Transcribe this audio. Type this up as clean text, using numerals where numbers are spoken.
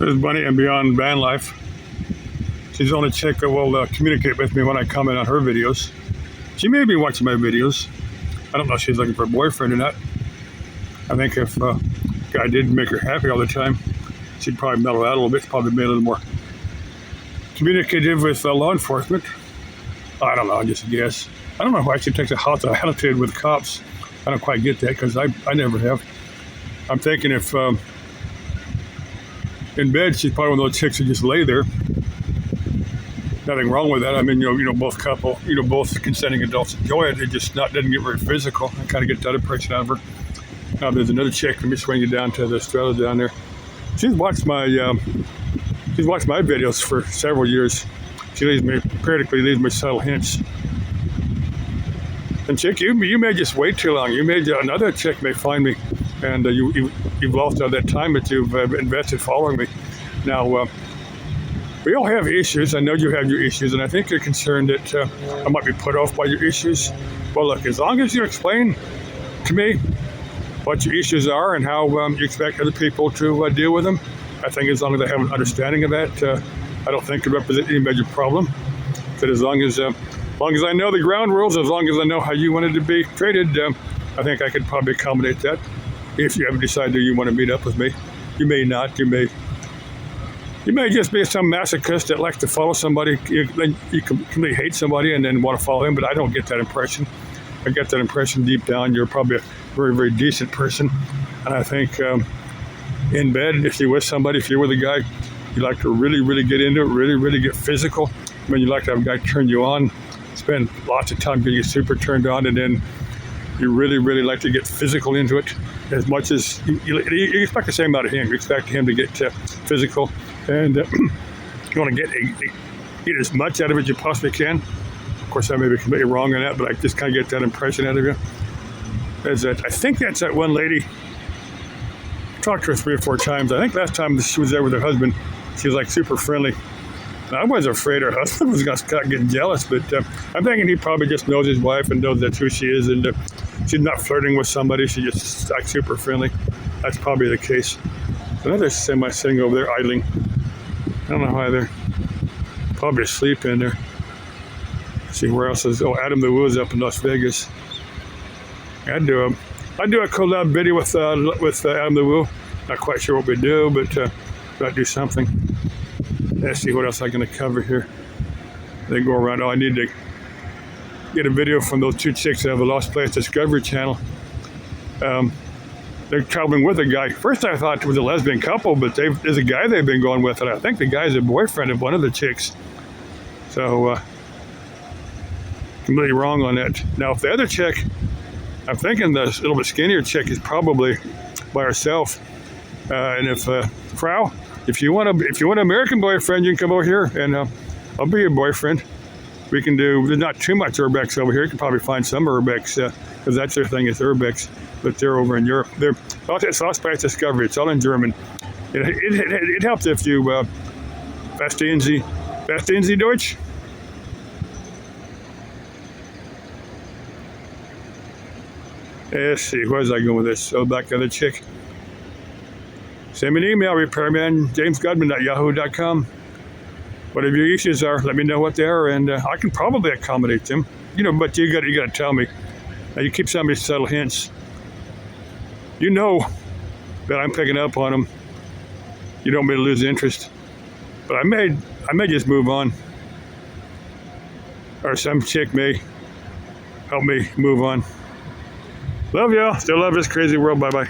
There's Bunny and Beyond Van Life. She's the only chick that will communicate with me when I comment on her videos. She may be watching my videos. I don't know if she's looking for a boyfriend or not. I think if a guy did make her happy all the time, she'd probably mellow out a little bit, probably be a little more communicative with law enforcement. I don't know, I just guess. I don't know why she takes a hot attitude with cops. I don't quite get that because I never have. I'm thinking if in bed, she's probably one of those chicks that just lay there. Nothing wrong with that. I mean, both consenting adults enjoy it. It just doesn't get very physical. I kind of get that impression out of her. Now there's another chick. Let me swing you down to the Estrella down there. She's watched my videos for several years. She periodically leaves me subtle hints. And chick, you may just wait too long. Another chick may find me, and you've lost all that time that you've invested following me. Now, we all have issues. I know you have your issues, and I think you're concerned that I might be put off by your issues. Well, look, as long as you explain to me what your issues are and how you expect other people to deal with them, I think as long as I have an understanding of that, I don't think it represents any major problem. But as long as I know the ground rules, as long as I know how you wanted to be treated, I think I could probably accommodate that. If you ever decide that you want to meet up with me, you may not. You may just be some masochist that likes to follow somebody. You completely hate somebody and then want to follow him, but I don't get that impression. I get that impression deep down. You're probably a very, very decent person. And I think in bed, if you're with somebody, if you're with a guy, you like to really, really get into it, really, really get physical. I mean, you like to have a guy turn you on, spend lots of time getting you super turned on, and then you really, really like to get physical into it as much as you expect the same out of him. You expect him to get physical, and you want to get as much out of it as you possibly can. Of course, I may be completely wrong on that, but I just kind of get that impression out of you. I think that's that one lady. I talked to her 3 or 4 times. I think last time she was there with her husband, she was like super friendly. And I was afraid her husband was going to start getting jealous, but I'm thinking he probably just knows his wife and knows that's who she is, and she's not flirting with somebody. She's just like super friendly. That's probably the case. Another semi sitting over there idling. I don't know why they're probably asleep in there. Let's see where else is. Oh, Adam the Woo is up in Las Vegas. I'd do a collab video with Adam the Woo. Not quite sure what we do, but might do something. Let's see what else I'm going to cover here. They go around. Oh, I need to get a video from those 2 chicks that have a Lost Place Discovery Channel. They're traveling with a guy. First I thought it was a lesbian couple, but there's a guy they've been going with, and I think the guy's a boyfriend of one of the chicks. So, completely wrong on that. Now, if the other chick, I'm thinking the little bit skinnier chick is probably by herself. And if Frau, if you want an American boyfriend, you can come over here, and I'll be your boyfriend. We can do. There's not too much urbex over here. You can probably find some urbex because that's their thing is urbex, but they're over in Europe. It's Lost Place Discovery. It's all in German. It helps if you verstehen Sie Deutsch? Let's see, where's I going with this? So back to the chick. Send me an email, repairman@jamesgudman.yahoo.com. Whatever your issues are, let me know what they are, and I can probably accommodate them. But you got to tell me. Now, you keep sending me subtle hints. You know that I'm picking up on them. You don't want me to lose interest, but I may just move on, or some chick may help me move on. Love y'all. Still love this crazy world. Bye bye.